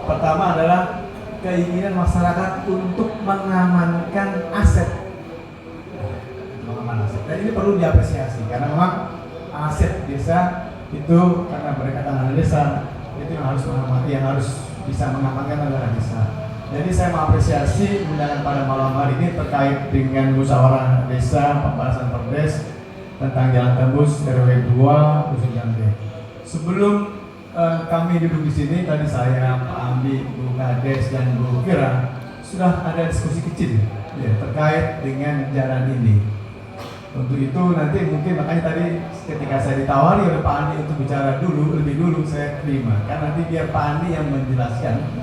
Pertama adalah keinginan masyarakat untuk mengamankan aset. Dan ini perlu diapresiasi karena memang aset desa itu karena mereka tanah desa itu yang harus bisa mengamankan adalah desa. Jadi saya mengapresiasi undangan pada malam hari ini terkait dengan musyawarah desa pembahasan perdes tentang jalan tembus RW 2 Dusun Jambe. Sebelum kami duduk di sini, tadi saya, Pak Andi, Bu Kades dan Bu Kira sudah ada diskusi kecil ya, terkait dengan jalan ini. Untuk itu nanti mungkin makanya tadi ketika saya ditawari oleh Pak Andi untuk bicara lebih dulu saya terima. Kan nanti biar Pak Andi yang menjelaskan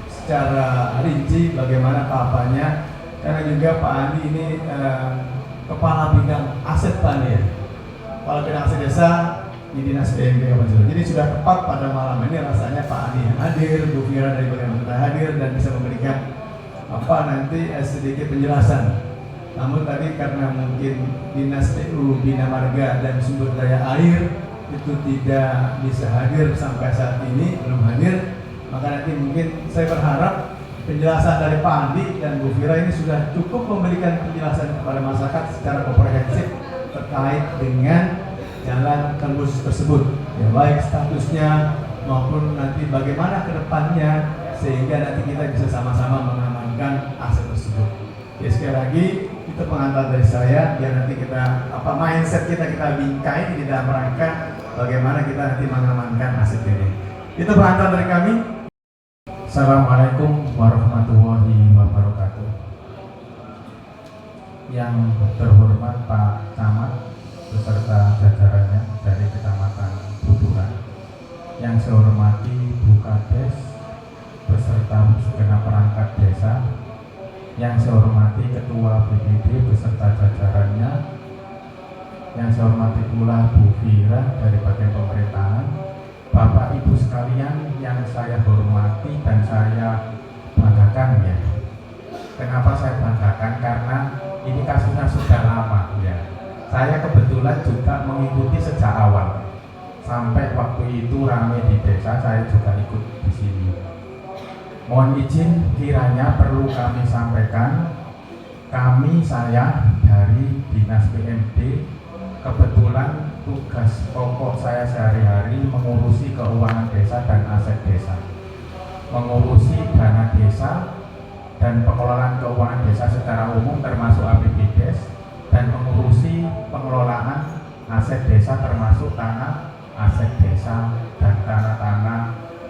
secara rinci bagaimana tahapannya. Karena juga Pak Andi ini kepala bidang aset Pak Andi ya. Kepala bidang aset desa di Dinas PMD Kabupaten Cirebon. Jadi sudah tepat pada malam ini rasanya Pak Andi yang hadir, Bu Fira dari bagian pemerintah hadir dan bisa memberikan nanti sedikit penjelasan. Namun tadi karena mungkin Dinas PU, Bina Marga dan Sumber Daya Air itu tidak bisa hadir sampai saat ini, belum hadir, maka nanti mungkin saya berharap penjelasan dari Pak Andi dan Bu Fira ini sudah cukup memberikan penjelasan kepada masyarakat secara komprehensif terkait dengan jalan tembus tersebut, ya, baik statusnya maupun nanti bagaimana ke depannya sehingga nanti kita bisa sama-sama mengamankan aset tersebut. Ya, sekali lagi itu pengantar dari saya biar nanti kita mindset kita bingkai di dalam rangka bagaimana kita nanti mengamankan aset ini. Itu pengantar dari kami. Assalamualaikum warahmatullahi wabarakatuh. Yang terhormat Pak Camat beserta jajarannya dari Kecamatan Buturan, yang saya hormati Bu Kades beserta segenap perangkat desa, yang saya hormati Ketua BPD beserta jajarannya, yang saya hormati pula Bu Fira dari bagian pemerintahan, Bapak Ibu sekalian yang saya hormati dan saya banggakan ya. Kenapa saya banggakan? Karena ini kasusnya sudah lama ya. Saya kebetulan juga mengikuti sejak awal sampai waktu itu ramai di desa, saya juga ikut di sini. Mohon izin kiranya perlu kami sampaikan, saya dari Dinas PMD kebetulan tugas pokok saya sehari-hari mengurusi keuangan desa dan aset desa, mengurusi dana desa dan pengelolaan keuangan desa secara umum termasuk APBDes, dan mengurusi pengelolaan aset desa termasuk tanah, aset desa dan tanah-tanah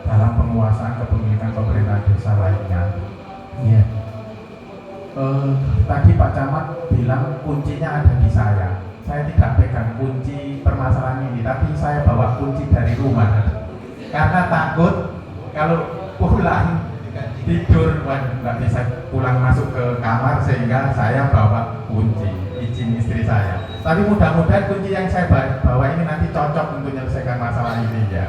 dalam penguasaan kepemilikan pemerintah desa lainnya. Ya. Tadi Pak Camat bilang kuncinya ada di saya. Saya tidak pegang kunci permasalahan ini, tapi saya bawa kunci dari rumah karena takut kalau pulang tidur nggak bisa pulang masuk ke kamar, sehingga saya bawa kunci, izin istri saya. Tapi mudah-mudahan kunci yang saya bawa ini nanti cocok untuk menyelesaikan masalah ini ya.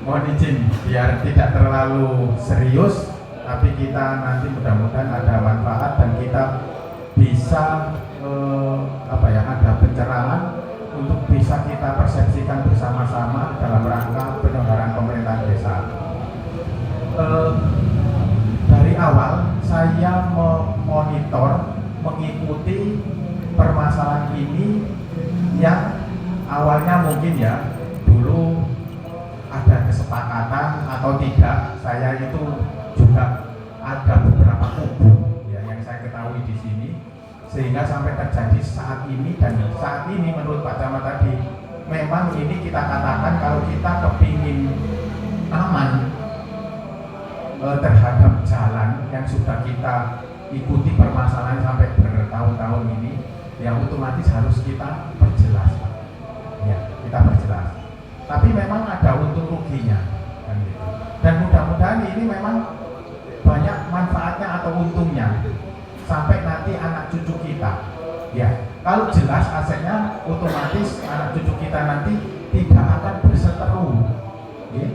Mohon izin biar tidak terlalu serius, tapi kita nanti mudah-mudahan ada manfaat dan kita bisa ada pencerahan untuk bisa kita persepsikan bersama-sama dalam rangka penyelenggaraan pemerintahan desa. Dari awal saya memonitor, mengikuti permasalahan ini yang awalnya mungkin ya dulu ada kesepakatan atau tidak, saya itu juga ada beberapa kubu ya yang saya ketahui di sini, sehingga sampai terjadi saat ini. Dan saat ini menurut Pak Camat tadi memang ini kita katakan kalau kita kepingin aman terhadap jalan yang sudah kita ikuti permasalahan sampai bertahun-tahun ini, ya otomatis harus kita perjelas ya, kita perjelas. Tapi memang ada untung ruginya kan gitu. Dan mudah-mudahan ini memang banyak manfaatnya atau untungnya sampai nanti anak cucu kita ya. Kalau jelas asetnya, otomatis anak cucu kita nanti tidak akan berseteru ya.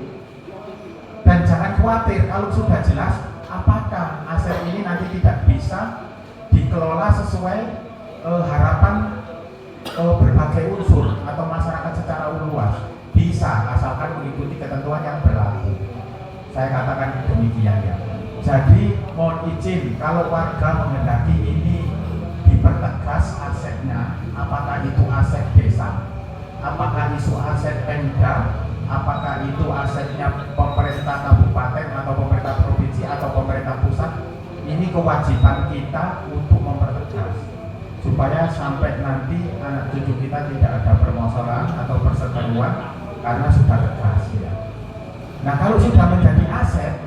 Dan jangan khawatir kalau sudah jelas apakah aset ini nanti tidak bisa dikelola sesuai harapan berbagai unsur atau masyarakat secara luas. Bisa, asalkan mengikuti ketentuan yang berlaku. Saya katakan demikian ya. Jadi mohon izin kalau warga menghendaki ini dipertegas asetnya, apakah itu aset desa, apakah itu aset Pemda, apakah itu asetnya pemerintah kabupaten atau pemerintah provinsi atau pemerintah pusat, ini kewajiban kita untuk mempertegas supaya sampai nanti anak cucu kita tidak ada permasalahan atau perseteruan karena sudah tegas ya. Nah kalau sudah menjadi aset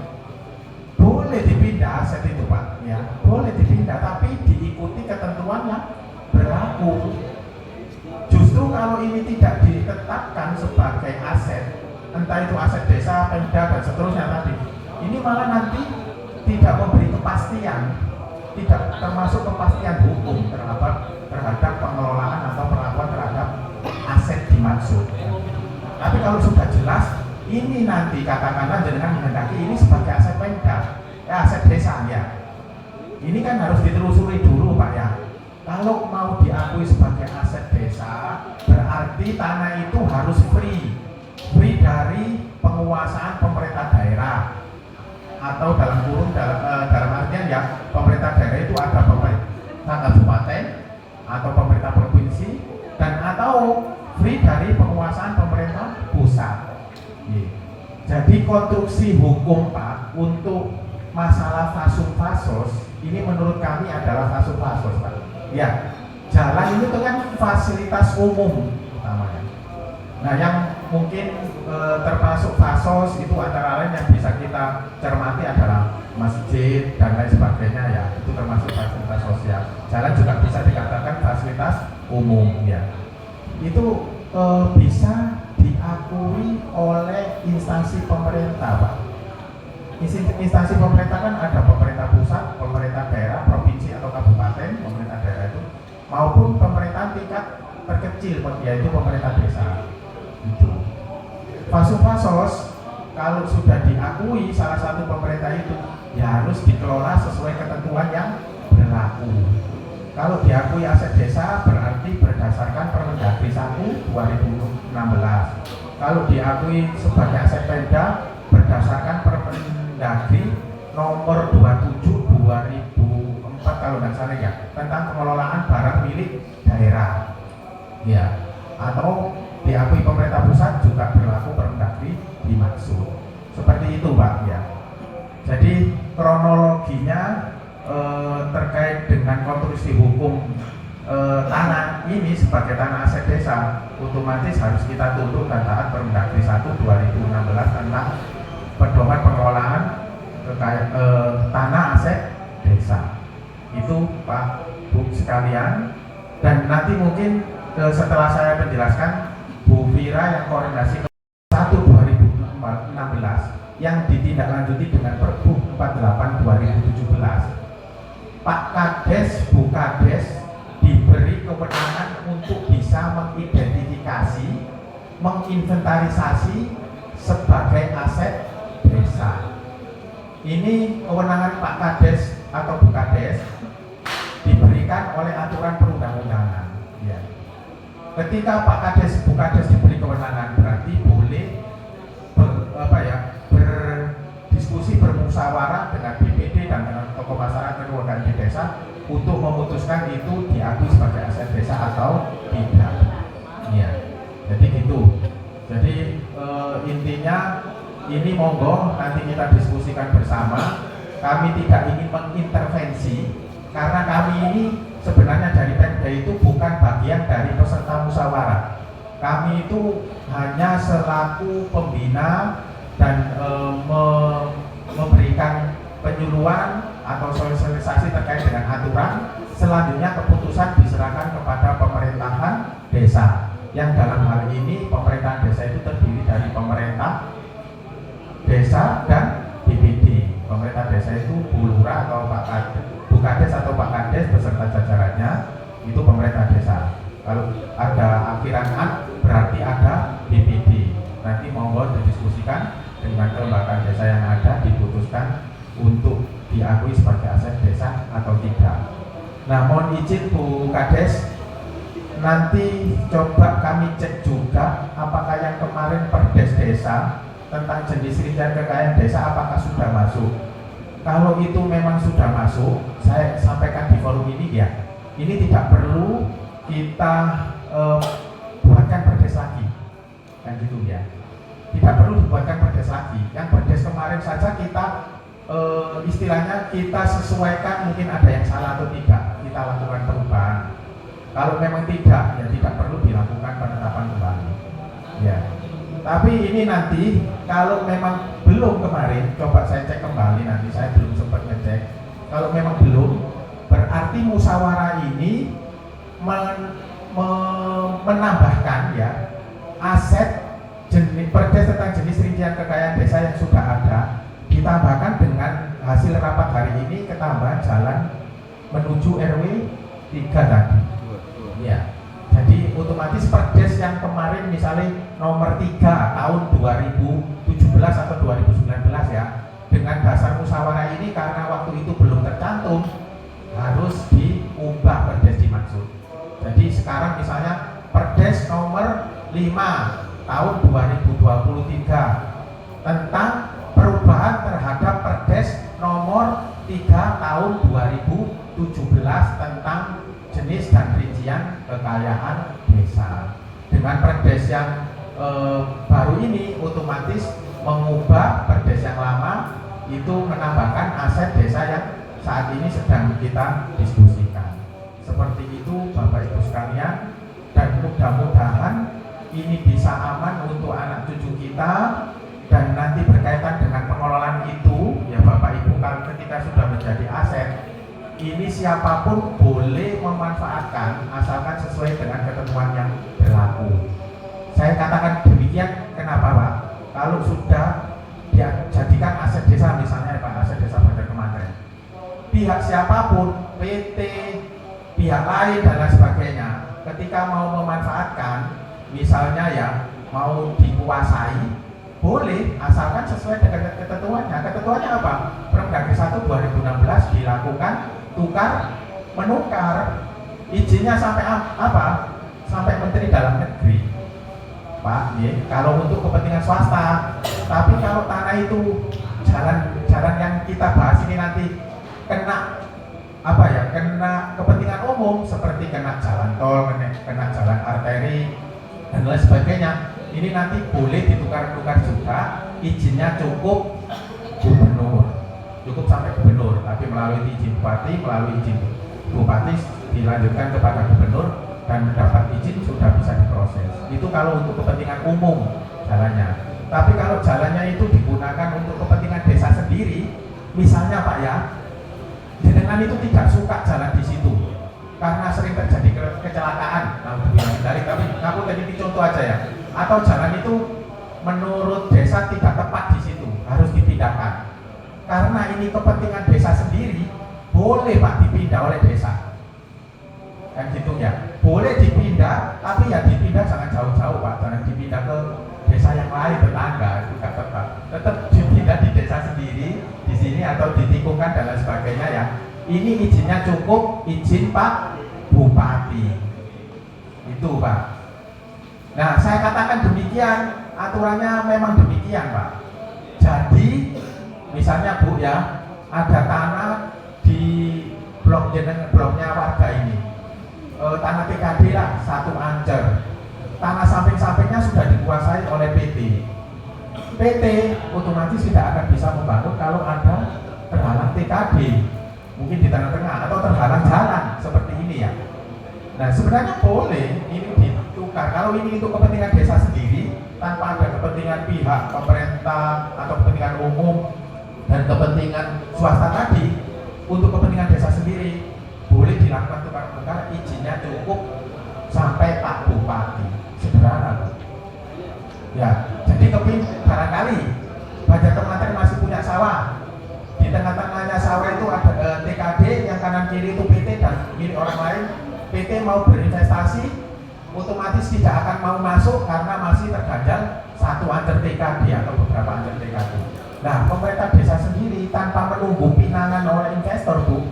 boleh dipindah aset itu Pak ya, boleh dipindah tapi diikuti ketentuan yang berlaku. Justru kalau ini tidak ditetapkan sebagai aset, entah itu aset desa, Pemda dan seterusnya tadi, ini malah nanti tidak memberi kepastian, tidak termasuk kepastian hukum terhadap pengelolaan atau perlakuan terhadap aset dimaksud. Tapi kalau sudah jelas, ini nanti katakanlah dengan menghendaki ini sebagai aset Pemda, aset desa ya. Ini kan harus ditelusuri dulu Pak ya. Kalau mau diakui sebagai aset desa, berarti tanah itu harus free dari penguasaan pemerintah daerah, atau dalam kurung dalam artian ya pemerintah daerah itu ada pemerintah kabupaten atau pemerintah provinsi dan atau free dari penguasaan pemerintah pusat. Jadi konstruksi hukum Pak untuk masalah fasum fasos ini menurut kami adalah fasum fasos Pak. Ya, jalan ini tuh kan fasilitas umum namanya. Nah yang mungkin termasuk fasos itu antara lain yang bisa kita cermati adalah masjid dan lain sebagainya ya, itu termasuk fasilitas sosial. Jalan juga bisa dikatakan fasilitas umum ya. Itu bisa diakui oleh instansi pemerintah Pak. Instansi pemerintah kan ada pemerintah pusat, pemerintah daerah, provinsi atau kabupaten, pemerintah daerah itu, maupun pemerintah tingkat terkecil yaitu pemerintah desa. Itu. Fasum fasos kalau sudah diakui salah satu pemerintah itu ya harus dikelola sesuai ketentuan yang berlaku. Kalau diakui aset desa berarti berdasarkan Permendagri 1 2016. Kalau diakui sebagai aset Pemda berdasarkan Permendagri nomor 27 2004 kalau tidak salah ya, tentang pengelolaan barang milik daerah. Ya, atau diakui pemerintah pusat juga berlaku Permendagri dimaksud. Seperti itu Pak ya. Jadi kronologinya terkait dengan konstruksi hukum tanah ini sebagai tanah aset desa otomatis harus kita tunduk dan taat Permendagri 1 2016 tentang pedoman pengelolaan tanah aset desa. Itu Pak Bu sekalian, dan nanti mungkin setelah saya menjelaskan Bu Fira yang koordinasi 1 2016 yang ditindaklanjuti dengan Perbu 48 2017. Pak Kades, Bu Kades diberi kewenangan untuk bisa mengidentifikasi, menginventarisasi sebagai aset desa. Ini kewenangan Pak Kades atau Bu Kades diberikan oleh aturan perundang-undangan. Ya. Ketika Pak Kades, Bu Kades diberi kewenangan berarti boleh berdiskusi, bermusyawarah dengan BPD dan dengan tokoh masyarakat dan di desa untuk memutuskan itu diakui sebagai aset desa atau tidak. Ya. Jadi gitu. Jadi intinya ini monggo nanti kita diskusikan bersama. Kami tidak ingin mengintervensi karena kami ini sebenarnya dari Pemda itu bukan bagian dari peserta musyawarah. Kami itu hanya selaku pembina dan memberikan penyuluhan atau sosialisasi terkait dengan aturan. Selanjutnya keputusan diserahkan kepada pemerintahan desa, yang dalam hal ini pemerintahan desa itu terdiri dari pemerintah desa dan BPD. Pemerintah desa itu Bu Lurah atau Pak Kades, Bu Kades atau Pak Kades beserta jajarannya itu pemerintah desa. Kalau ada akhiran berarti ada BPD. Nanti monggo didiskusikan dengan kelembagaan desa yang ada, diputuskan untuk diakui sebagai aset desa atau tidak. Nah, mohon izin Bu Kades, nanti coba kami cek juga apakah yang kemarin Perdes desa tentang jenis rincian kekayaan desa apakah sudah masuk. Kalau itu memang sudah masuk, saya sampaikan di forum ini ya, ini tidak perlu kita buatkan perdes lagi, kan gitu ya. Tidak perlu dibuatkan perdes lagi. Yang perdes kemarin saja kita istilahnya kita sesuaikan, mungkin ada yang salah atau tidak, kita lakukan perubahan. Kalau memang tidak, ya tidak perlu dilakukan penetapan kembali. Ya. Tapi ini nanti kalau memang belum kemarin, coba saya cek kembali nanti, saya belum sempat ngecek. Kalau memang belum, berarti musyawarah ini menambahkan ya aset jenis perdes tentang jenis rincian kekayaan desa yang sudah ada, ditambahkan dengan hasil rapat hari ini ketambahan jalan menuju RW 3 tadi. Ya. Jadi otomatis perdes yang kemarin misalnya nomor 3 tahun 2017 atau 2019 ya, dengan dasar musyawarah ini karena waktu itu belum tercantum, harus diubah perdes dimaksud. Jadi sekarang misalnya perdes nomor 5 tahun 2023 tentang perubahan terhadap perdes nomor 3 tahun 2017 tentang jenis dan rincian kekayaan desa. Dengan perdes yang baru ini otomatis mengubah perdes yang lama, itu menambahkan aset desa yang saat ini sedang kita diskusikan. Seperti itu Bapak Ibu sekalian, dan mudah-mudahan ini bisa aman untuk anak cucu kita, dan nanti berkaitan dengan pengelolaan itu ya Bapak Ibu, kalau ketika sudah menjadi aset ini siapapun boleh memanfaatkan asalkan sesuai dengan ketentuan yang berlaku. Saya katakan demikian kenapa Pak? Kalau sudah dijadikan aset desa misalnya Pak, aset desa pada kemarin, pihak siapapun, PT, pihak lain dan lain sebagainya, ketika mau memanfaatkan misalnya ya mau dikuasai, boleh asalkan sesuai dengan ketentuannya. Ketentuannya apa? Permendagri 1 2016 dilakukan tukar menukar, izinnya sampai apa? Sampai Menteri Dalam Negeri Pak ya, kalau untuk kepentingan swasta. Tapi kalau tanah itu jalan yang kita bahas ini nanti kena apa ya, kena kepentingan umum seperti kena jalan tol, kena jalan arteri dan lain sebagainya, ini nanti boleh ditukar-tukar juga, izinnya cukup sampai gubernur, tapi melalui izin bupati, melalui izin bupati dilanjutkan kepada gubernur dan mendapat izin sudah bisa diproses. Itu kalau untuk kepentingan umum jalannya. Tapi kalau jalannya itu digunakan untuk kepentingan desa sendiri, misalnya Pak ya, jenengan itu tidak suka jalan di situ karena sering terjadi kecelakaan, tapi aku tadi contoh aja ya, atau jalan itu menurut desa tidak tepat di situ, harus dipindahkan. Karena ini kepentingan desa sendiri, boleh Pak dipindah oleh desa. Kan gitu ya. Boleh dipindah, tapi ya dipindah jangan jauh-jauh Pak, jangan dipindah ke desa yang lain tetangga, itu gak tepat. Tetap dipindah di desa sendiri, di sini atau ditikungkan dan lain sebagainya ya. Ini izinnya cukup izin Pak Bupati. Itu Pak. Nah, saya katakan demikian, aturannya memang demikian Pak. Jadi misalnya Bu ya, ada tanah di bloknya warga ini, tanah TKD lah, 1 Ancer, tanah samping-sampingnya sudah dikuasai oleh PT. PT otomatis tidak akan bisa membangun kalau ada terhalang TKD, mungkin di tengah-tengah atau terhalang jalan seperti ini ya. Nah sebenarnya boleh ini ditukar kalau ini untuk kepentingan desa sendiri tanpa ada kepentingan pihak pemerintah atau kepentingan umum dan kepentingan swasta tadi. Untuk kepentingan desa sendiri boleh dilakukan tukar-tukar, izinnya cukup sampai Pak Bupati. Sederhana ya. Jadi barangkali Banjar Temanten masih punya sawah, di tengah-tengahnya sawah itu ada TKD, yang kanan kiri itu PT dan milik orang lain. PT mau berinvestasi, otomatis tidak akan mau masuk karena masih terganjal 1 Ancer TKD atau beberapa Ancer TKD. Nah, pemerintah desa sendiri tanpa menunggu pinangan oleh investor Bu,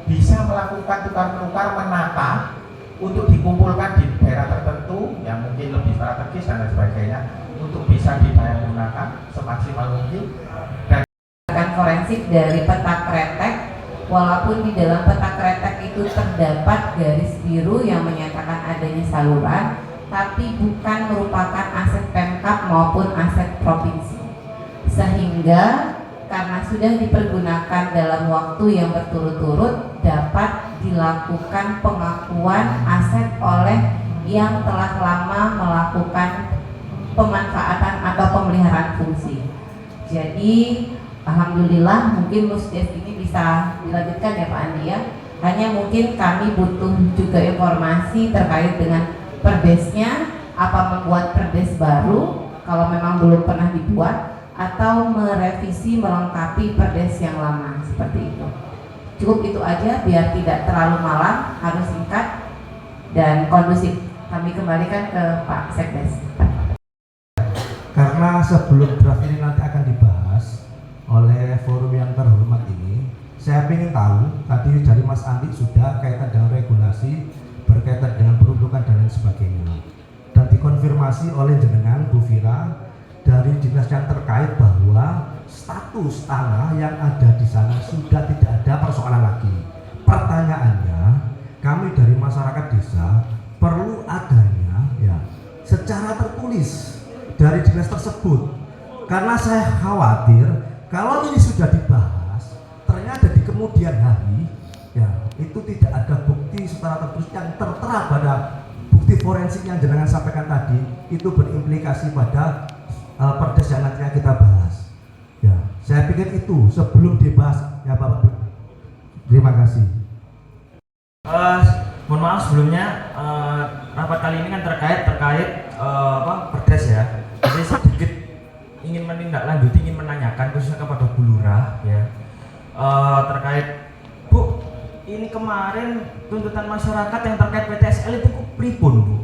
bisa melakukan tukar-menukar, menata untuk dikumpulkan di daerah tertentu yang mungkin lebih strategis strategis dan lain sebagainya untuk bisa didaya gunakan semaksimal mungkin. Dan forensik dari peta kretek, walaupun di dalam peta kretek itu terdapat garis biru yang menyatakan adanya saluran, tapi bukan merupakan aset Pemkab maupun aset provinsi, sehingga karena sudah dipergunakan dalam waktu yang berturut-turut dapat dilakukan pengakuan aset oleh yang telah lama melakukan pemanfaatan atau pemeliharaan fungsi. Jadi alhamdulillah mungkin Musdes ini bisa dilanjutkan ya Pak Andi ya. Hanya mungkin kami butuh juga informasi terkait dengan perdesnya, apa membuat perdes baru kalau memang belum pernah dibuat, atau merevisi melengkapi perdes yang lama, seperti itu. Cukup itu aja biar tidak terlalu malam, harus singkat dan kondusif. Kami kembalikan ke Pak Sekdes. Karena sebelum draft ini nanti akan dibahas oleh forum yang terhormat ini, saya ingin tahu, tadi dari Mas Andi sudah kaitan dengan regulasi, berkaitan dengan peruntukan dan lain sebagainya, dan dikonfirmasi oleh jenengan Bu Fira dari dinas yang terkait bahwa status tanah yang ada di sana sudah tidak ada persoalan lagi. Pertanyaannya, kami dari masyarakat desa perlu adanya ya secara tertulis dari dinas tersebut, karena saya khawatir kalau ini sudah dibahas ternyata di kemudian hari ya itu tidak ada bukti secara tertulis yang tertera pada bukti forensik yang jenengan sampaikan tadi, itu berimplikasi pada perdes yang nantinya kita bahas. Ya, saya pikir itu sebelum dibahas ya Bapak. Terima kasih. Mohon maaf sebelumnya, rapat kali ini kan terkait perdes ya. Jadi sedikit ingin menindaklanjuti, ingin menanyakan khususnya kepada Bu Lurah ya, terkait Bu, ini kemarin tuntutan masyarakat yang terkait PTSL itu pripun Bu?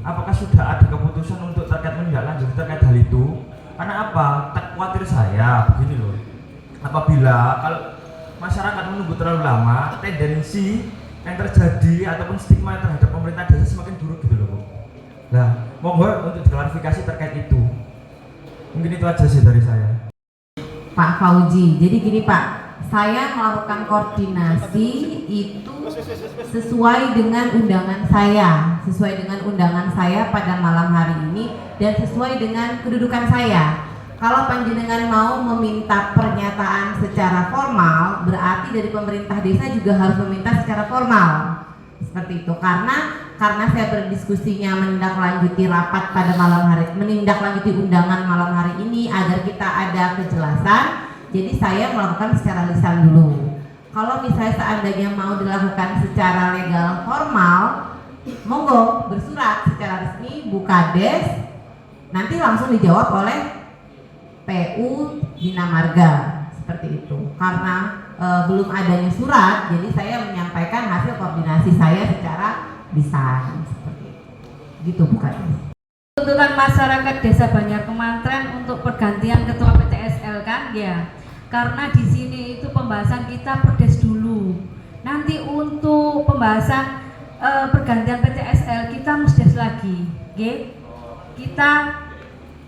Apakah sudah ada keputusan untuk terkait menindaklanjuti terkait hal itu? Karena apa? Tak khawatir saya begini loh. Apabila kalau masyarakat menunggu terlalu lama, tendensi yang terjadi ataupun stigma terhadap pemerintah desa semakin buruk gitu loh Bu. Nah, monggo untuk diklarifikasi terkait itu. Mungkin itu aja sih dari saya. Pak Fauji, jadi gini Pak, saya melakukan koordinasi itu sesuai dengan undangan saya pada malam hari ini dan sesuai dengan kedudukan saya. Kalau panjenengan mau meminta pernyataan secara formal, berarti dari pemerintah desa juga harus meminta secara formal. Seperti itu. Karena saya berdiskusinya menindaklanjuti rapat pada malam hari, menindaklanjuti undangan malam hari ini agar kita ada kejelasan. Jadi saya melakukan secara lisan dulu. Kalau misalnya seandainya mau dilakukan secara legal formal, monggo bersurat secara resmi Bu Kades, nanti langsung dijawab oleh PU Bina Marga, seperti itu. Karena belum adanya surat, jadi saya menyampaikan hasil koordinasi saya secara lisan, seperti itu. Gitu Bu Kades. Tuntutan masyarakat Desa Banjar Kemantren untuk pergantian ketua PTSL kan ya. Karena di sini itu pembahasan kita perdes dulu. Nanti untuk pembahasan pergantian PTSL kita musdes lagi, okay? Kita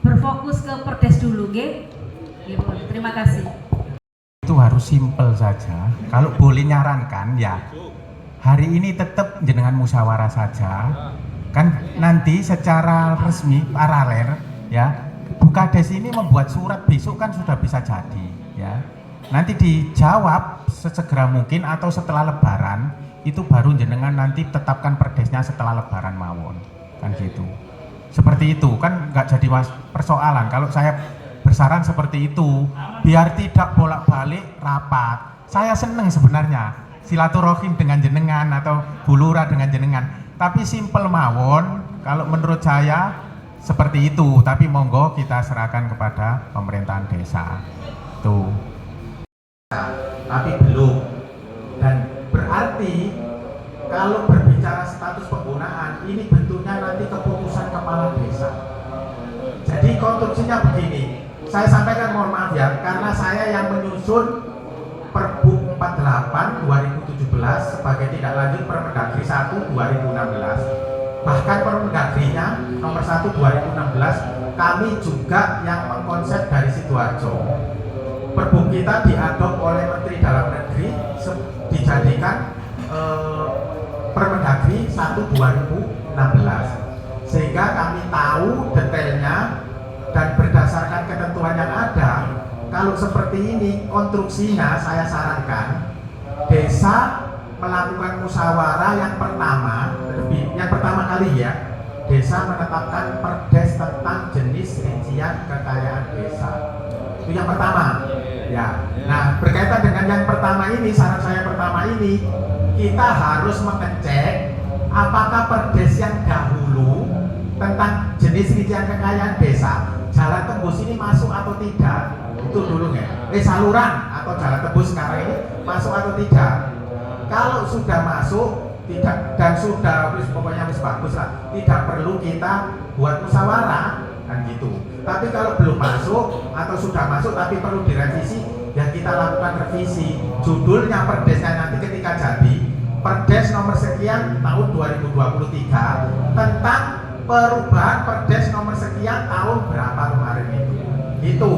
berfokus ke perdes dulu, okay? Terima kasih. itu harus simpel saja. Kalau boleh nyarankan ya, hari ini tetap jenengan musyawarah saja. Kan nanti secara resmi paralel ya, Bu Kades ini membuat surat besok kan sudah bisa jadi ya. Nanti dijawab sesegera mungkin atau setelah lebaran, itu baru jenengan nanti tetapkan perdesnya setelah lebaran mawon. Kan gitu. Seperti itu kan nggak jadi persoalan. Kalau saya bersaran seperti itu, biar tidak bolak-balik rapat. Saya seneng sebenarnya silaturahim dengan jenengan atau Bu Lurah dengan jenengan. Tapi simpel mawon, kalau menurut saya seperti itu. Tapi monggo kita serahkan kepada pemerintahan desa. Tuh. Tapi belum. Dan berarti kalau berbicara status penggunaan, ini bentuknya nanti keputusan kepala desa. Jadi konstruksinya begini. Saya sampaikan mohon maaf ya, karena saya yang menyusun Perbu 48 2017 sebagai tindak lanjut Permendagri 1 2016. Bahkan Permendagrinya nomor 1 2016 kami juga yang mengkonsep dari Sidoarjo. Perbuk kita diadop oleh Menteri Dalam Negeri dijadikan Permendagri 1 2016, sehingga kami tahu detailnya dan berdasarkan ketentuan yang ada. Kalau seperti ini konstruksinya, saya sarankan desa melakukan musyawarah yang pertama kali ya, desa menetapkan perdes tentang jenis rincian kekayaan desa. Itu yang pertama ya. Nah, berkaitan dengan yang pertama ini, saran saya pertama ini, kita harus mengecek apakah perdes yang dahulu tentang jenis rincian kekayaan desa, jalan tembus ini masuk atau tidak. Itu dulu ya. Saluran atau jalan tembus sekarang ini masuk atau tidak. Kalau sudah masuk, tidak, dan sudah pokoknya harus bagus lah, tidak perlu kita buat musyawarah kan gitu. Tapi kalau belum masuk atau sudah masuk tapi perlu direvisi, ya kita lakukan revisi. Judulnya perdesnya nanti ketika jadi perdes nomor sekian tahun 2023 tentang perubahan perdes nomor sekian tahun berapa kemarin itu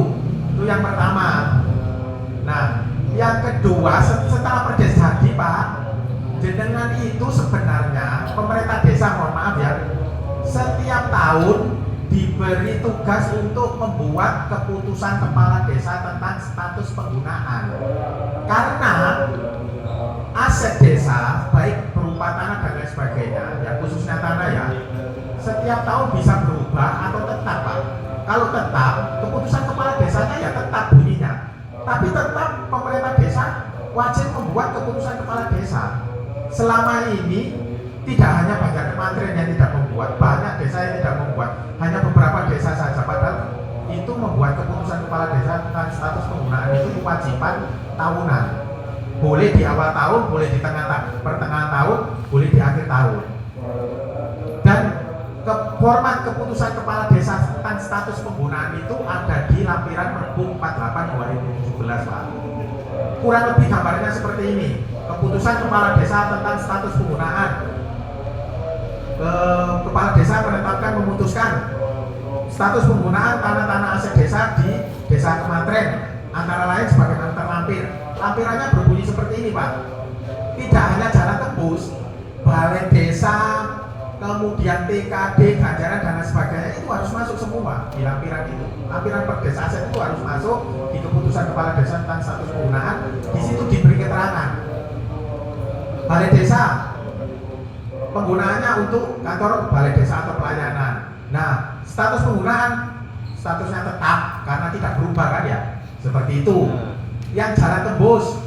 yang pertama. Nah, yang kedua, setelah perdes jadi Pak, jenengan itu sebenarnya pemerintah desa, mohon maaf ya, setiap tahun diberi tugas untuk membuat keputusan kepala desa tentang status penggunaan. Karena aset desa, baik berupa tanah dan lain sebagainya, ya khususnya tanah ya, setiap tahun bisa berubah atau tetap Pak. Kalau tetap, keputusan kepala desanya ya tetap bunyinya. Tapi tetap pemerintah desa wajib membuat keputusan kepala desa. Selama ini tidak hanya Banjar Kemantren yang tidak membuat, banyak desa yang tidak membuat, hanya beberapa desa saja. Padahal itu membuat keputusan kepala desa tentang status penggunaan itu kewajiban tahunan. Boleh di awal tahun, boleh di pertengahan tahun, boleh di akhir tahun. Dan format keputusan kepala desa tentang status penggunaan itu ada di lampiran Perbu 48 2017 Pak. Kurang lebih gambarnya seperti ini. Keputusan kepala desa tentang status penggunaan. Kepala desa menetapkan memutuskan status penggunaan tanah-tanah aset desa di Desa Kemantren, antara lain sebagaimana terlampir. Lampirannya berbunyi seperti ini Pak. Tidak hanya jalan tembus, balai desa, kemudian TKD, ganjaran dan sebagainya itu harus masuk semua di lampiran itu. Lampiran perdes aset itu harus masuk di keputusan kepala desa tentang status penggunaan. Di situ diberi keterangan balai desa penggunaannya untuk kantor balai desa atau pelayanan. Nah, status penggunaan statusnya tetap karena tidak berubah kan ya, seperti itu. Yang jalan tembus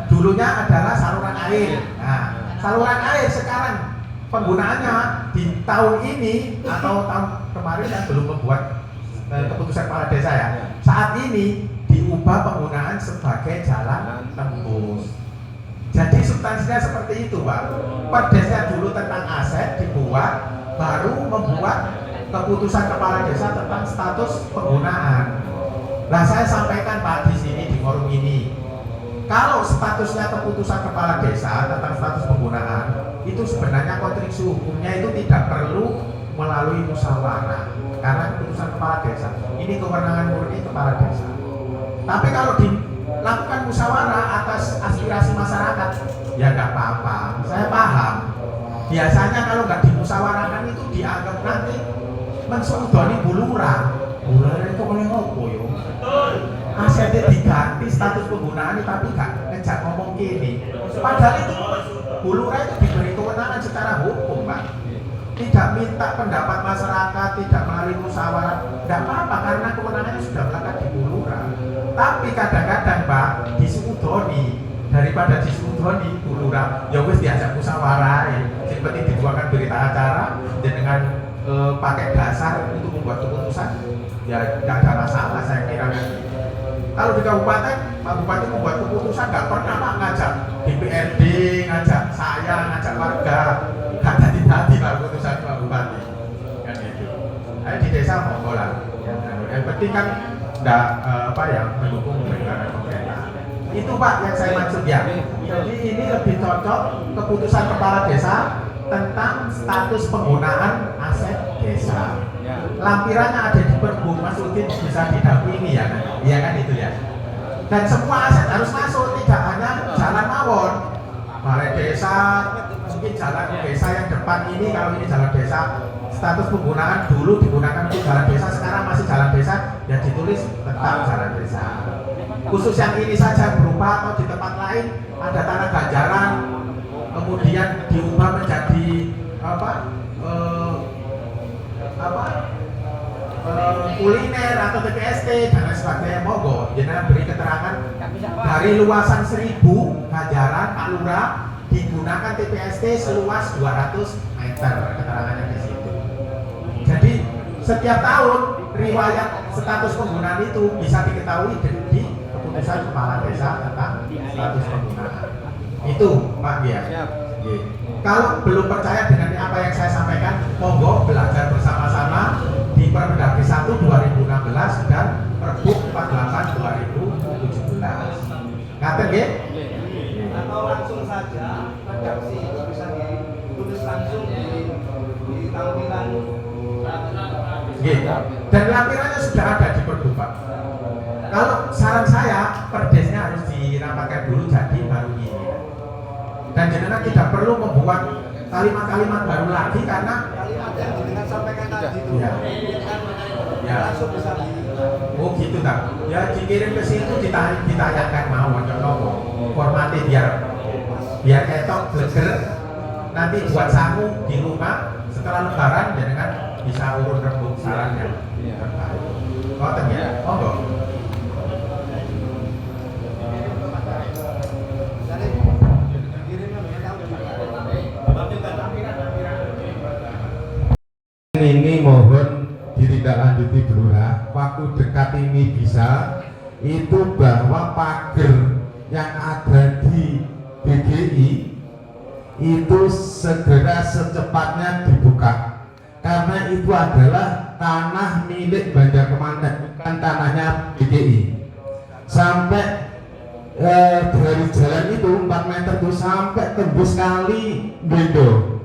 dulunya adalah saluran air. Nah, saluran air sekarang penggunaannya di tahun ini atau tahun kemarin yang belum membuat keputusan kepala desa ya, saat ini diubah penggunaan sebagai jalan tembus. Jadi substansinya seperti itu Pak. Perdesnya dulu tentang aset dibuat, baru membuat keputusan kepala desa tentang status penggunaan. Nah, saya sampaikan Pak di sini di forum ini, kalau statusnya keputusan kepala desa tentang status penggunaan itu sebenarnya konstruksi hukumnya itu tidak perlu melalui musyawarah karena keputusan kepala desa ini kewenangan murni kepala desa. Tapi kalau dilakukan musyawarah atas aspirasi masyarakat ya nggak apa-apa, saya paham. Biasanya kalau nggak dimusyawarahkan itu dianggap nanti mensudoni bulurah itu oleh ngopo yo. Asetnya diganti status penggunaan tapi nggak ngejak ngomong gini. Padahal itu bulurah itu diberi kewenangan secara hukum Pak. Tidak minta pendapat masyarakat, tidak melalui musyawarah, tidak apa-apa karena kewenangannya sudah melekat di bulurah. Tapi kadang-kadang Pak disudoni, daripada disudoni bulurah, ya wis diajak musyawarah, yang penting dibuatkan berita acara dengan pakai dasar untuk membuat keputusan, ya tidak ada masalah saya kira. Kalau di kabupaten, Pak Bupati membuat keputusan nggak pernah Pak ngajak DPRD, ngajak saya, ngajak warga, nggak tadi Pak keputusan Pak Bupati, kan gitu. Ayo di desa monggo lah. Yang penting kan nggak mendukung pemerintah. Itu Pak yang saya maksud ya. Jadi ini lebih cocok keputusan kepala desa tentang status penggunaan aset desa. Lampirannya ada di Pergub, Mas Udin bisa didampingi ya kan? Iya kan itu ya. Dan semua aset harus masuk, tidak hanya jalan mawon, balai desa, mungkin jalan desa yang depan ini, kalau ini jalan desa, status penggunaan dulu digunakan untuk jalan desa, sekarang masih jalan desa, ya ditulis tetap jalan desa. Khusus yang ini saja berupa atau di tempat lain ada tanah ganjaran, kemudian diubah menjadi kuliner atau TPST dan lain sebagainya, monggo jenengan beri keterangan dari luasan 1000 ganjaran Pak Lurah digunakan TPST seluas 200 meter, keterangannya di situ. Jadi setiap tahun riwayat status penggunaan itu bisa diketahui di keputusan kepala desa tentang status penggunaan. Itu Pak Gia. Kalau belum percaya dengan apa yang saya sampaikan, monggo belajar bersama-sama di Permendagri 1 2016 dan Pergub 48 2017. Ngaten nggih? Atau langsung saja redaksi itu bisa ditulis langsung di tampilan. Gitu. Dan lampirannya sudah ada di Pergub, Pak. Kalau saran saya, perdesnya harus dirapatkan dulu jadi baru ini. Dan jenengan tidak perlu membuat kalimat-kalimat baru lagi karena Kalimat yang dengan sampaikan tadi itu ya. Ya. langsung bisa di. Oh gitu tak? Ya dikirim ke situ ditayangkan mau untuk nopo formatnya biar ketok bleger, nanti buat sangu di rumah setelah lebaran jenengan bisa urun rembuk sarannya terbaik. Ngoten ya? Monggo. Ini mohon ditindaklanjuti Bu Lurah, waktu dekat ini bisa itu bahwa pagar yang ada di BGI itu segera secepatnya dibuka karena itu adalah tanah milik Banjar Kemanten, bukan tanahnya BGI. Sampai dari jalan itu 4 meter itu sampai tembus kali Bendo,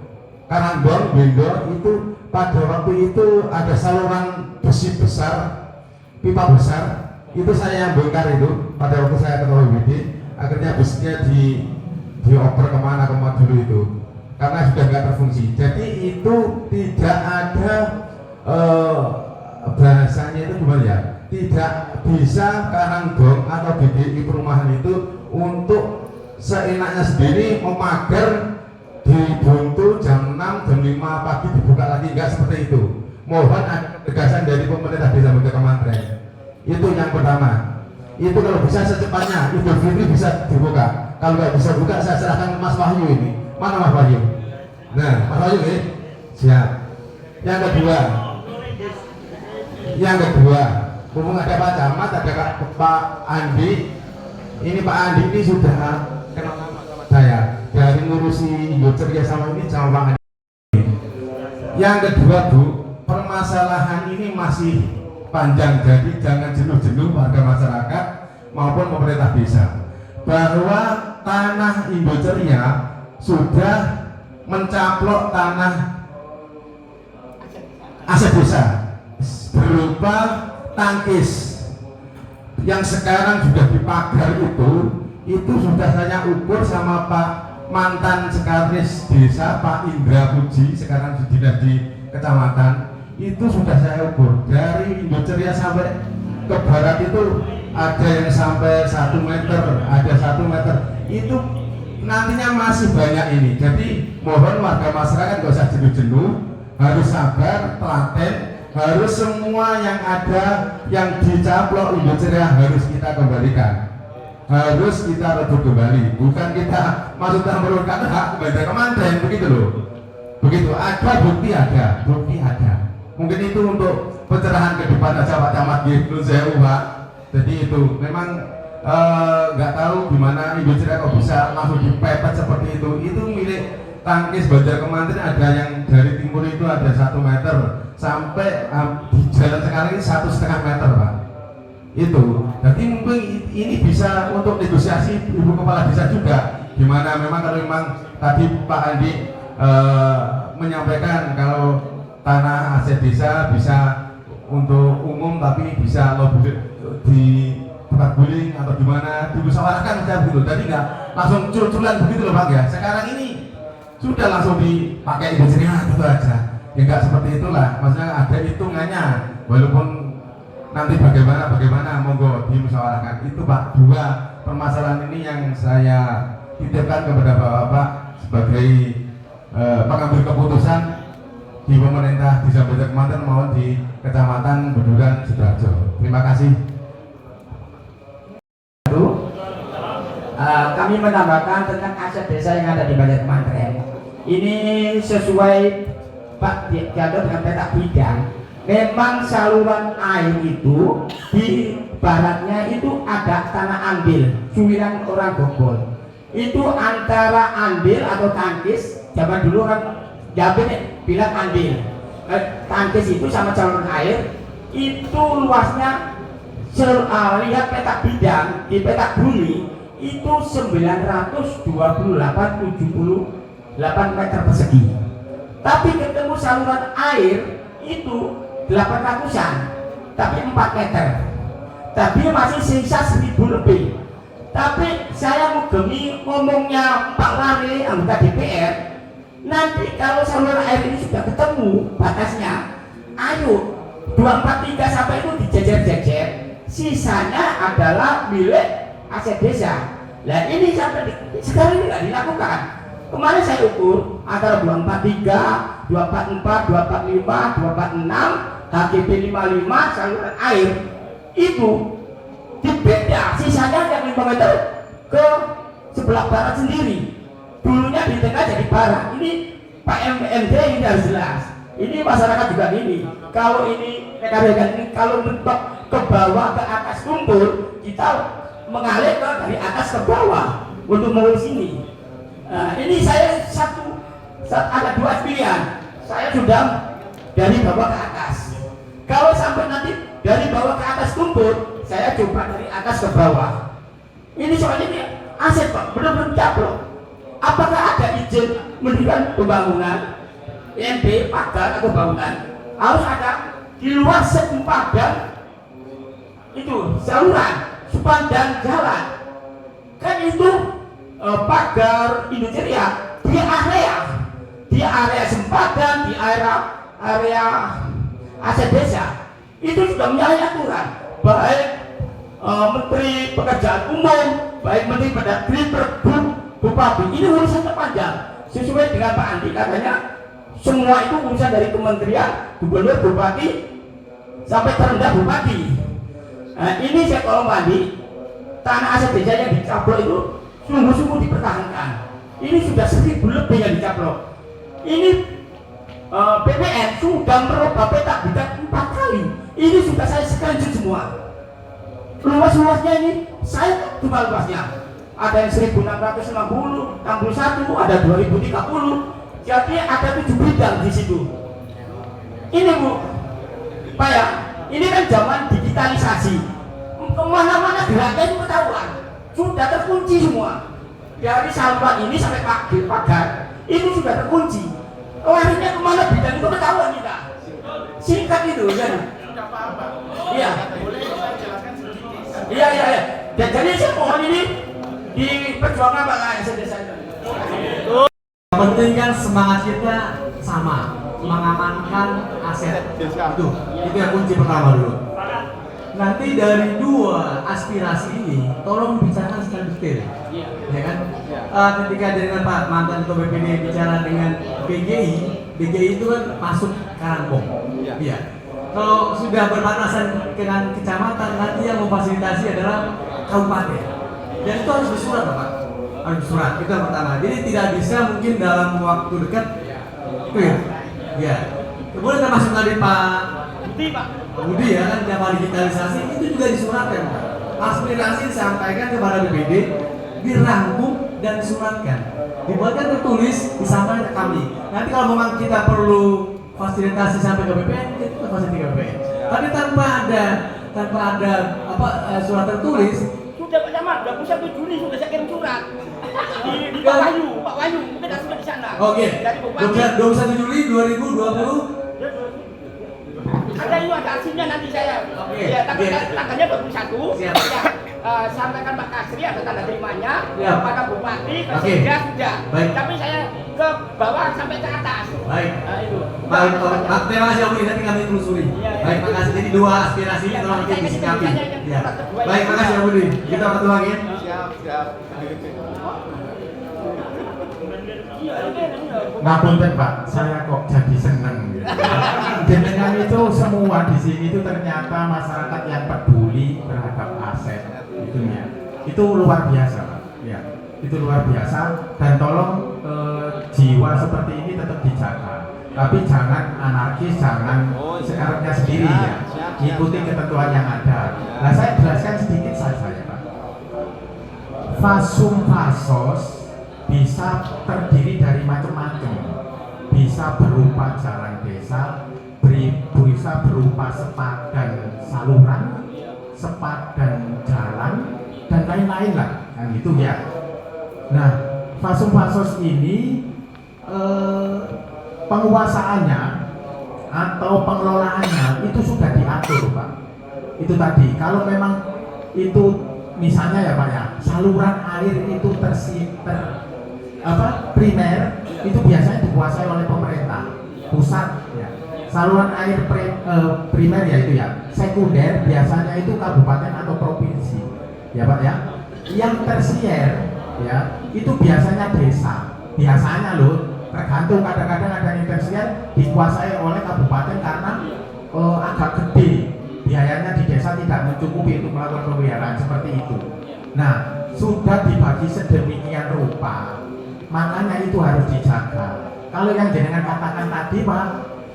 Karangbong Bendo itu. Pada waktu itu ada saluran besi besar, pipa besar, itu saya yang bongkar itu pada waktu saya ketua WBD. Akhirnya besinya dioper kemana dulu itu karena sudah nggak terfungsi. Jadi itu tidak ada bahasanya itu gimana ya, tidak bisa Karangbong atau BDI perumahan itu untuk seenaknya sendiri memagar dibuntu jam 6, jam 5 pagi dibuka lagi, enggak seperti itu. Mohon ada ketegasan dari pemerintah desa Banjar Kemanten. Itu yang pertama. Itu kalau bisa secepatnya Idul Fitri bisa dibuka. Kalau nggak bisa buka, saya serahkan Mas Wahyu ini. Mana Mas Wahyu? Nah, Mas Wahyu ini siap. Yang kedua, mumpung ada Pak Camat, ada Pak Andi. Ini Pak Andi ini sudah kenal saya dari ngurusi Indo Ceria sama ini sama Pak Andi. Yang kedua Bu, permasalahan ini masih panjang, jadi jangan jenuh-jenuh warga masyarakat maupun pemerintah desa bahwa tanah Indo Ceria sudah mencaplok tanah aset desa berupa tangkis yang sekarang sudah dipagar itu sudah saya ukur sama Pak mantan sekretaris desa Pak Indra Puji, sekarang sudah di kecamatan, itu sudah saya ukur dari Indo Ceria sampai ke barat itu ada yang sampai 1 meter, ada 1 meter, itu nantinya masih banyak ini. Jadi mohon warga masyarakat gak usah jenuh-jenuh, harus sabar, telaten, harus semua yang ada yang dicaplok Indo Ceria harus kita kembalikan, harus kita rebut kembali, bukan kita maksudnya merugikan hak Banjar Kemanten, begitu loh. Begitu, ada bukti, mungkin itu untuk pencerahan ke depan aja Pak Camat gitu, saya Pak. Jadi itu memang nggak tahu gimana Indo Ceria kok bisa langsung dipepet seperti itu milik tangkis Banjar Kemanten. Ada yang dari timur itu ada 1 meter sampai di jalan sekarang ini 1,5 meter Pak. Itu, jadi mungkin ini bisa untuk negosiasi Ibu Kepala Desa juga, gimana memang kalau memang tadi Pak Andi menyampaikan kalau tanah aset desa bisa untuk umum tapi bisa di tempat guling atau gimana dimusyawarahkan saja begitu. Jadi nggak langsung curculan begitu loh Bang ya. Sekarang ini sudah langsung dipakai industria gitu aja. Ya nggak seperti itulah. Maksudnya ada hitungannya. Walaupun nanti bagaimana monggo dimusyawarahkan. Itu Pak, dua permasalahan ini yang saya titipkan kepada Bapak sebagai pengambil keputusan di pemerintah di Desa Kemanten maupun di Kecamatan Buduran Sidoarjo. Terima kasih. Kami menambahkan tentang aset desa yang ada di Banjar Kemanten. Ini sesuai Pak diatur dengan peta bidang. Memang saluran air itu di baratnya itu ada tanah ambil, suwiran orang Bogor. Itu antara ambil atau tangkis, zaman dulu kan Jabir bilang ambil. Tangkis itu sama saluran air itu luasnya lihat peta bidang di peta bumi itu 928,78 meter persegi. Tapi ketemu saluran air itu 800-an, tapi 4 meter. Tapi masih sisa 1000 lebih. Tapi saya menggeming ngomongnya Pak Lare, anggota DPR, nanti kalau saluran air ini sudah ketemu batasnya, ayo 243 sampai itu dijejer-jejer, sisanya adalah milik aset desa. Nah ini sampai sekarang ini nggak dilakukan. Kemarin saya ukur antara 243, 244, 245, 246, HGB 55 saluran air itu dibeda, sisanya yang 5 meter ke sebelah barat sendiri. Dulunya di tengah jadi barat. Ini Pak MD ini harus jelas. Ini masyarakat juga ini. Kalau ini rekan-rekan ini kalau mentok ke bawah ke atas kumpul, kita mengalir ke dari atas ke bawah untuk mengurus ini. Nah, ini saya ada dua pilihan. Saya sudah dari bawah ke atas. Kalau sampai nanti dari bawah ke atas kumpul, saya coba dari atas ke bawah. Ini soalnya ini aset Pak, benar-benar caplok. Apakah ada izin mendirikan pembangunan, IMB, pagar atau bangunan? Harus ada di luar sempadan itu saluran, sepanjang jalan. Kan itu pagar industrial di area sempadan, di area aset desa itu sudah menyalahi aturan. Baik Menteri Pekerjaan Umum, baik Menteri Pendagri, Bupati, ini urusannya panjang. Sesuai dengan Pak Andi katanya, semua itu urusan dari kementerian, gubernur, bupati, sampai terendah bupati. Nah, ini saya tolong Pak Andi, tanah aset desa yang dicaplok itu sungguh-sungguh dipertahankan. Ini sudah 1000 lebih yang dicaplok. Ini BPN sudah merubah peta bidang 4 kali. Ini sudah saya screenshot semua. Luas-luasnya ini saya cuma luasnya. Ada yang 1660, 61, ada 2030. Jadi ada 7 bidang di situ. Ini Bu, Pak ya, ini kan zaman digitalisasi. Kemana-mana geraknya itu ketahuan. Sudah terkunci semua. Dari saluran ini sampai pagar, itu sudah terkunci. Larinya kemana bidang itu ketahuan kita. Singkat itu ya. Iya. Iya. Jadi saya mohon ini diperjuangkan Pak Aset Desa. Penting kan semangat kita sama, mengamankan aset itu yang kunci pertama dulu. Nanti dari dua aspirasi ini tolong bicarakan secara detail, ya kan? Ketika dengan Pak mantan Ketua BPD bicara dengan BGI itu kan masuk Karangpong, iya. Kalau sudah berbatasan dengan kecamatan, nanti yang memfasilitasi adalah kabupaten, dan itu harus bersurat Pak. Harus surat, itu yang pertama. Jadi tidak bisa mungkin dalam waktu dekat clear. Ya. Kemudian termasuk tadi Pak Budi ya kan zaman digitalisasi itu juga disuratkan Pak. Aspirasi disampaikan kepada BPD, dirangkum dan disuratkan. Dibuatkan tertulis, disampaikan ke kami. Nanti kalau memang kita perlu fasilitasi sampai ke BPN, kita fasilitasi ke BPN. Tapi tanpa ada surat tertulis, sudah banyak sama 21 Juli sudah saya kirim surat di Pak Wahyu mungkin sudah di sana. Oke. Dari Bupati. 21 Juli 2020. Ada itu ada arsinya nanti saya. Oke. Ya, tapi Oke. tanggalnya 21. Siap. Ya, sampaikan Pak Kasri ada tanda terimanya Ya. kepada Bupati, ke Oke. Sekda sudah. Baik. Tapi saya ke bawah sampai ke atas. Baik. Nah, itu. Baik, terima kasih Om Budi, nanti kami telusuri. Iya, iya. Baik, makasih. Jadi dua aspirasi ini tolong nanti disikapi. Ya. Baik, makasih Om Budi. Kita bertemu lagi. Siap. Ngapunten Pak, saya kok jadi seneng gitu. Jenengan itu semua di sini itu ternyata masyarakat yang peduli terhadap aset itu ya. Itu luar biasa Pak. Ya, itu luar biasa dan tolong jiwa seperti ini tetap dijaga. Tapi jangan anarkis, jangan seenaknya sendiri ya. Ikuti ketentuan yang ada. Nah, saya jelaskan sedikit saja ya Pak. Fasum fasos bisa terdiri dari macam-macam, bisa berupa jalan desa, bisa berupa sepadan saluran, sepadan jalan, dan lain-lain lah, yang itu ya. Nah, fasum fasos ini penguasaannya atau pengelolaannya itu sudah diatur Pak. Itu tadi, kalau memang itu misalnya ya Pak ya, saluran air itu primer itu biasanya dikuasai oleh pemerintah pusat ya. Saluran air primer ya itu ya. Sekunder biasanya itu kabupaten atau provinsi ya Pak ya. Yang tersier ya itu biasanya desa. Biasanya loh, tergantung, kadang-kadang ada yang tersier dikuasai oleh kabupaten karena agak gede, biayanya di desa tidak mencukupi untuk melakukan pemeliharaan seperti itu. Nah, sudah dibagi sedemikian rupa, makanya itu harus dijaga. Kalau yang jenengan katakan tadi Pak,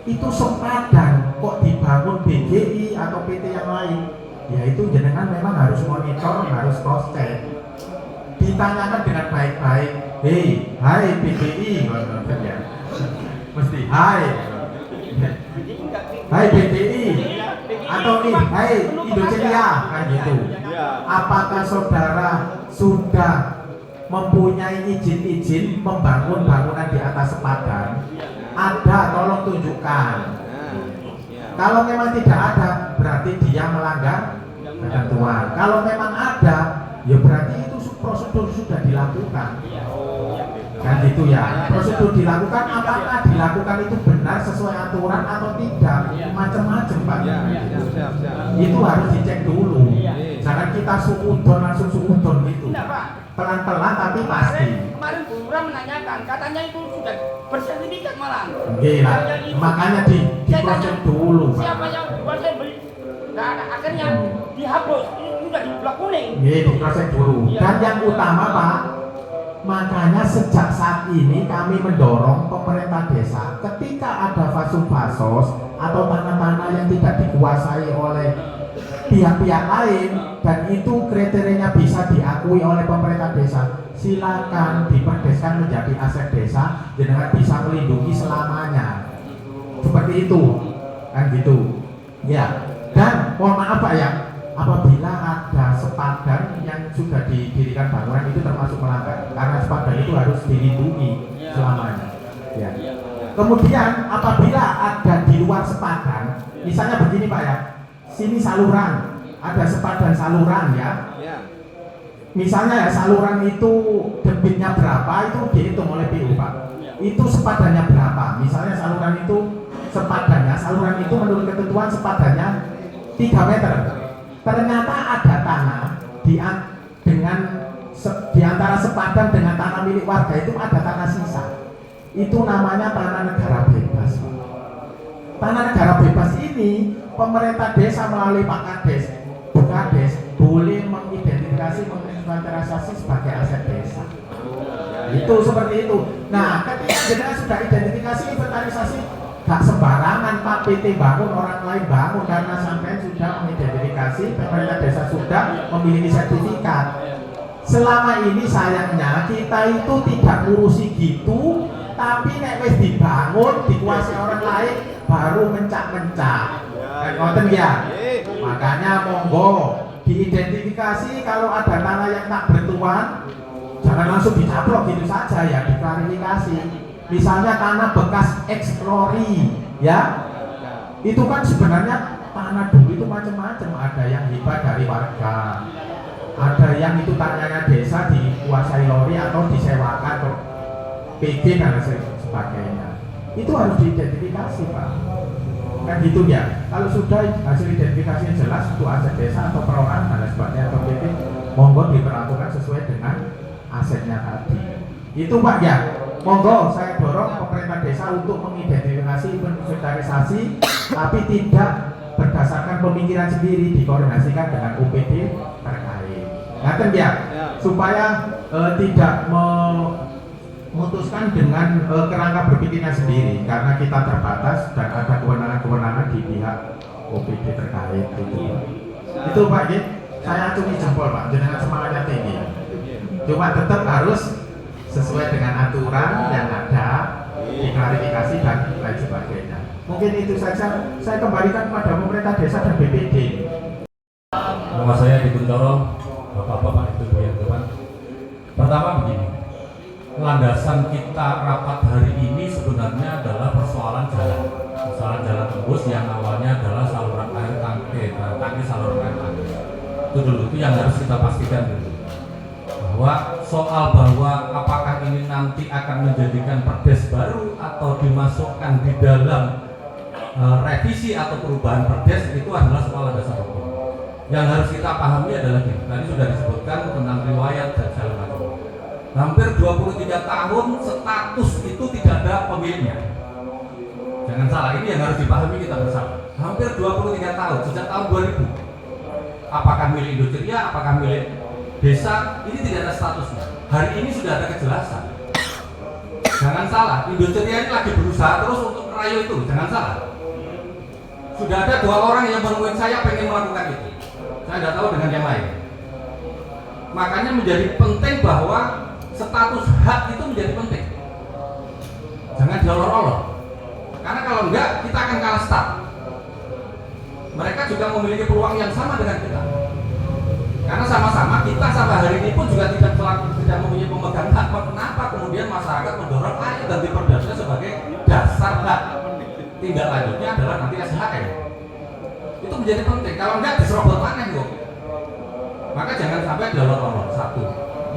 itu sepadan kok dibangun BGI atau PT yang lain, ya itu jenengan memang harus monitor, harus cross check, ditanyakan dengan baik-baik. Hai BGI, ya. Mesti hai BGI atau hai Indonesia kan gitu. Apakah saudara sudah mempunyai izin membangun bangunan di atas sepadan? Ada, tolong tunjukkan. Kalau memang tidak ada, berarti dia melanggar ketentuan. Kalau memang ada, ya berarti itu prosedur sudah dilakukan. Kan gitu ya. Prosedur dilakukan, apakah dilakukan itu benar sesuai aturan atau tidak? Macam-macam Pak. Itu harus dicek dulu. Jangan kita suudon langsung suudon gitu. Pelan-pelan tapi pasti. Kemarin Bu Lurah menanyakan, katanya itu sudah bersertifikat malah. Oke lah, makanya diproses dulu Pak. Siapa yang buat saya beli? Nah, akhirnya dihapus, ini sudah di blok kuning. Diproses dulu. Dan yang utama Pak, makanya sejak saat ini kami mendorong pemerintah desa ketika ada fasum fasos atau tanah-tanah yang tidak dikuasai oleh pihak-pihak lain dan itu kriterianya bisa diakui oleh pemerintah desa, silakan diperdeskan menjadi aset desa, jenengan bisa melindungi selamanya. Seperti itu, kan gitu. Ya. Dan mohon maaf Pak ya, apabila ada sepadan yang sudah didirikan bangunan itu termasuk melanggar, karena sepadan itu harus dilindungi selamanya. Ya. Kemudian apabila ada di luar sepadan, misalnya begini Pak ya. Sini saluran, ada sepadan saluran ya. Misalnya ya saluran itu debitnya berapa itu dihitung oleh PU Pak. Itu sepadannya berapa? Misalnya saluran itu saluran itu menurut ketentuan sepadannya 3 meter. Ternyata ada tanah di antara sepadan dengan tanah milik warga itu ada tanah sisa. Itu namanya tanah negara bebas Pak. Tanah negara bebas ini pemerintah desa melalui Pak Kades, Bu Kades boleh mengidentifikasi, menginventarisasi sebagai aset desa. Itu seperti itu. Nah, ketika jenengan sudah identifikasi, inventarisasi, gak sembarangan Pak PT bangun, orang lain bangun, karena sampai sudah mengidentifikasi, pemerintah desa sudah memiliki sertifikat. Selama ini sayangnya kita itu tidak ngurusi gitu, tapi nek wis dibangun, dikuasai orang lain, baru mencak-mencak. Ngoten ya. Makanya monggo diidentifikasi. Kalau ada tanah yang tak bertuan, jangan langsung dicaplok gitu saja ya, diklarifikasi. Misalnya tanah bekas eksplori, ya, itu kan sebenarnya tanah dulu itu macam-macam. Ada yang hibah dari warga, ada yang itu tanahnya desa dikuasai lori atau disewakan ke PG dan sebagainya. Itu harus diidentifikasi, Pak. Kan gitu ya. Kalau sudah hasil identifikasinya jelas itu aset desa atau perorangan dan sebagainya atau PG, monggo diperlakukan sesuai dengan asetnya tadi. Itu Pak ya. Monggo saya dorong pemerintah desa untuk mengidentifikasi, inventarisasi, tapi tidak berdasarkan pemikiran sendiri, dikoordinasikan dengan UPD terkait. Ngaten ya, supaya tidak memutuskan dengan kerangka berpikirnya sendiri, karena kita terbatas dan ada kewenangan-kewenangan di pihak OPD terkait gitu. Itu Pak ya, saya acungi jempol Pak, jenengan semangatnya tinggi. Cuma tetap harus sesuai dengan aturan yang ada, diklarifikasi dan lain sebagainya. Mungkin itu saja. Saya kembalikan kepada pemerintah desa dan BPD. Nama saya Di Kuntoro, Bapak-bapak Ibu yang depan. Pertama begini, landasan kita rapat hari ini sebenarnya adalah persoalan jalan. Persoalan jalan tembus yang awalnya adalah saluran air tangki saluran air tangki. Itu dulu, itu yang harus kita pastikan dulu. Bahwa apakah ini nanti akan menjadikan perdes baru atau dimasukkan di dalam revisi atau perubahan perdes, itu adalah soal dasar hukum. Yang harus kita pahami adalah ini, tadi sudah disebutkan tentang riwayat dan segala macam. Hampir 23 tahun status itu tidak ada pemiliknya. Jangan salah, ini yang harus dipahami kita bersama. Hampir 23 tahun, sejak tahun 2000. Apakah milik Indoceria, apakah milik desa, ini tidak ada statusnya. Hari ini sudah ada kejelasan. Jangan salah, Indoceria ini lagi berusaha terus untuk merayu itu. Jangan salah. Sudah ada 2 orang yang menemuin saya pengen melakukan itu. Saya tidak tahu dengan yang lain. Makanya menjadi penting bahwa status hak itu menjadi penting. Jangan diolor-olor. Karena kalau enggak, kita akan kalah start. Mereka juga memiliki peluang yang sama dengan kita. Karena sama-sama kita sampai hari ini pun juga tidak mempunyai pemegang hak. Kenapa kemudian masyarakat mendorong ayo ganti perdasnya sebagai dasar hak? Tindak lanjutnya adalah nanti SHM. Itu menjadi penting. Kalau enggak diserobot panen kok. Maka jangan sampai diolor-olor. Satu.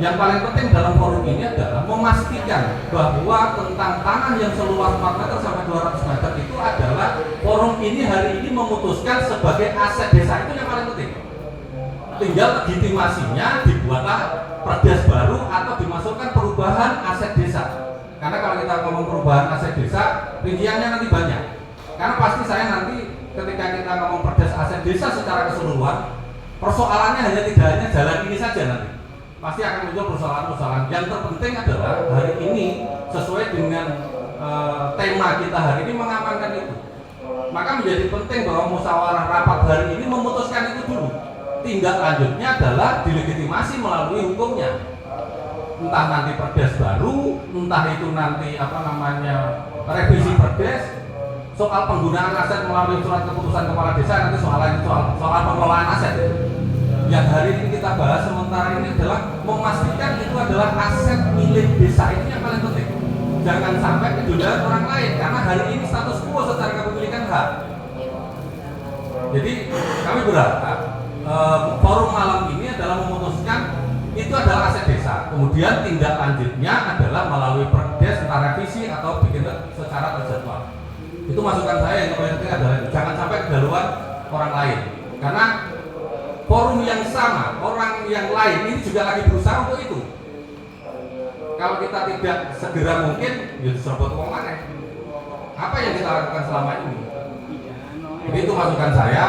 Yang paling penting dalam forum ini adalah memastikan bahwa tentang tanah yang seluas 4 meter sampai 200 meter itu adalah forum ini hari ini memutuskan sebagai aset desa. Itu yang paling penting. Tinggal legitimasinya dibuatlah perdes baru atau dimasukkan perubahan aset desa. Karena kalau kita ngomong perubahan aset desa, rinciannya nanti banyak. Karena pasti saya nanti ketika kita ngomong perdes aset desa secara keseluruhan, persoalannya tidak hanya jalan ini saja nanti. Pasti akan muncul persoalan-persoalan. Yang terpenting adalah hari ini sesuai dengan tema kita hari ini mengamankan itu. Maka menjadi penting bahwa musyawarah rapat hari ini memutuskan itu dulu. Tindak lanjutnya adalah dilegitimasi melalui hukumnya. Entah nanti perdes baru, entah itu nanti revisi perdes, soal penggunaan aset melalui surat keputusan kepala desa nanti soal pengelolaan aset. Yang hari ini kita bahas sementara ini adalah memastikan itu adalah aset milik desa, itu yang paling penting. Jangan sampai kejudahan orang lain, karena hari ini status quo secara kepemilikan hak. Jadi kami berharap forum malam ini adalah memutuskan itu adalah aset desa. Kemudian tindak lanjutnya adalah melalui perdes, entah revisi atau bikin secara terjadwal. Itu masukan saya yang penting adalah jangan sampai kedaluan orang lain. Karena forum yang sama, orang yang lain ini juga lagi berusaha untuk itu. Kalau kita tidak segera mungkin, ya diserobot uang mana? Apa yang kita lakukan selama ini? Jadi itu masukan saya.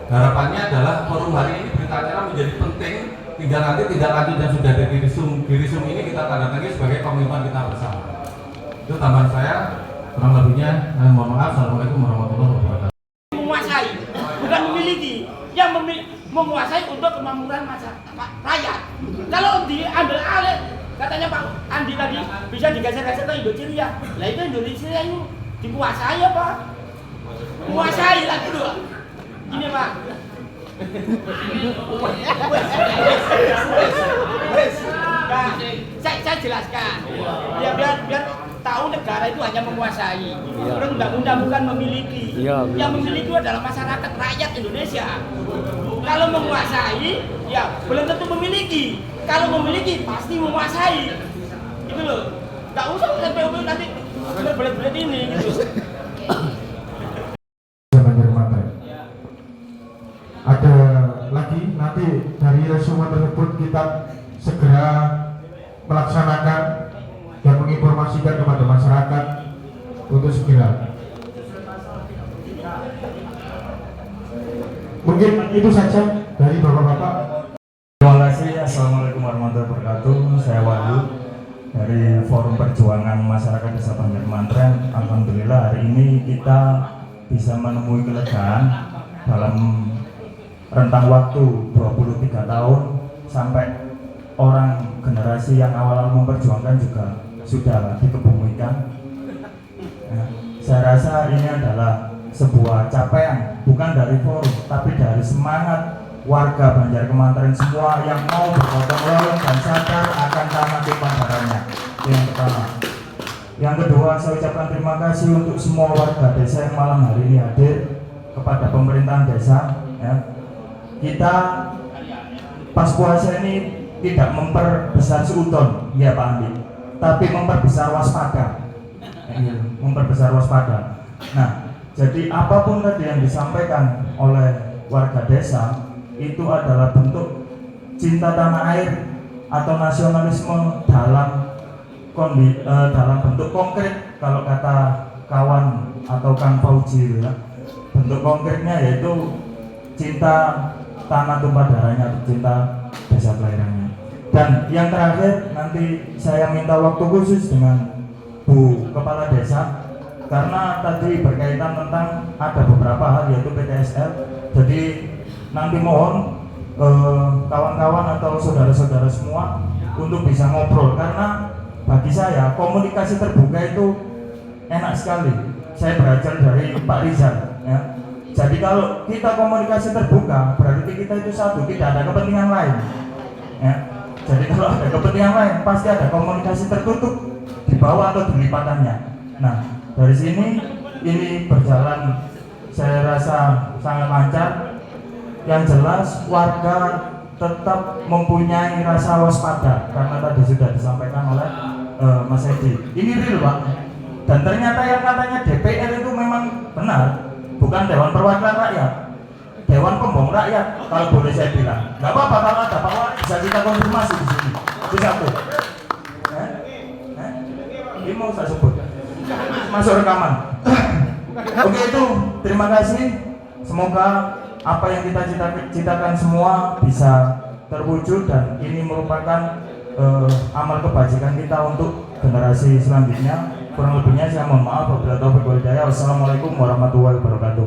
Harapannya adalah forum hari ini berita acara menjadi penting. Tinggal nanti tindak lanjut yang sudah ada di resume ini kita tanda tangan sebagai komitmen kita bersama. Itu tambahan saya. Kurang lebihnya, mohon maaf. Assalamualaikum warahmatullahi wabarakatuh. Menguasai, bukan memiliki. Yang menguasai untuk kemakmuran masyarakat rakyat. Kalau diambil alih, katanya Pak Andi tadi bisa digeser-geser ke Indonesia. Lah itu Indonesia itu dikuasai apa? Menguasai lah dulu. Gini Pak, Saya jelaskan. Ya biar tahu negara itu hanya menguasai. Undang-undang bukan memiliki. Yang memiliki adalah masyarakat rakyat Indonesia. Kalau menguasai, ya belum tentu memiliki. Kalau memiliki pasti menguasai. Gitu loh. Gak usah PUP nanti berbelit-belit ini gitu. Ada lagi nanti dari resume tersebut kita segera melaksanakan dan menginformasikan kepada masyarakat untuk segera. Mungkin itu saja dari bapak-bapak. Terima kasih. Assalamualaikum warahmatullahi wabarakatuh. Saya Wahyu dari Forum Perjuangan Masyarakat Desa Banjar Kemantren. Alhamdulillah hari ini kita bisa menemui kelegaan dalam rentang waktu 23 tahun sampai orang generasi yang awal memperjuangkan juga sudah dikebumikan. Nah, saya rasa ini adalah sebuah capaian bukan dari forum tapi dari semangat warga Banjar Kemantren semua yang mau bergotong royong dan sadar akan tanah tumpah darahnya. Yang pertama. Yang kedua, saya ucapkan terima kasih untuk semua warga desa yang malam hari ini hadir, kepada pemerintahan desa. Ya. Kita pas puasa ini tidak memperbesar seuton, ya Pak Andi, tapi memperbesar waspada. Memperbesar waspada. Nah, jadi apapun tadi yang disampaikan oleh warga desa itu adalah bentuk cinta tanah air atau nasionalisme dalam bentuk konkret. Kalau kata kawan atau Kang Fauji, ya, bentuk konkretnya yaitu cinta tanah tumpah darahnya, cinta desa kelahirannya. Dan yang terakhir nanti saya minta waktu khusus dengan Bu Kepala Desa karena tadi berkaitan tentang ada beberapa hal yaitu PTSL. Jadi nanti mohon kawan-kawan atau saudara-saudara semua untuk bisa ngobrol karena bagi saya komunikasi terbuka itu enak sekali. Saya belajar dari Pak Rizal. Ya. Jadi kalau kita komunikasi terbuka berarti kita itu satu, tidak ada kepentingan lain. Ya. Jadi kalau ada kepentingan lain pasti ada komunikasi tertutup di bawah atau di lipatannya. Nah dari sini ini berjalan saya rasa sangat lancar. Yang jelas warga tetap mempunyai rasa waspada karena tadi sudah disampaikan oleh Mas Edi. Ini real Pak. Dan ternyata yang katanya DPR itu memang benar. Bukan Dewan Perwakilan Rakyat, Dewan Pembong Rakyat kalau boleh saya bilang. Nggak apa-apa kalau ada Pak Wali bisa kita konfirmasi di sini. Itu satu. Ini mau saya sebut. Masuk rekaman. Oke itu. Terima kasih. Semoga apa yang kita citakan semua bisa terwujud dan ini merupakan amal kebajikan kita untuk generasi selanjutnya. Kurang lebihnya saya mohon maaf. Wabillahi taufiq wal hidayah. Wassalamualaikum warahmatullahi wabarakatuh.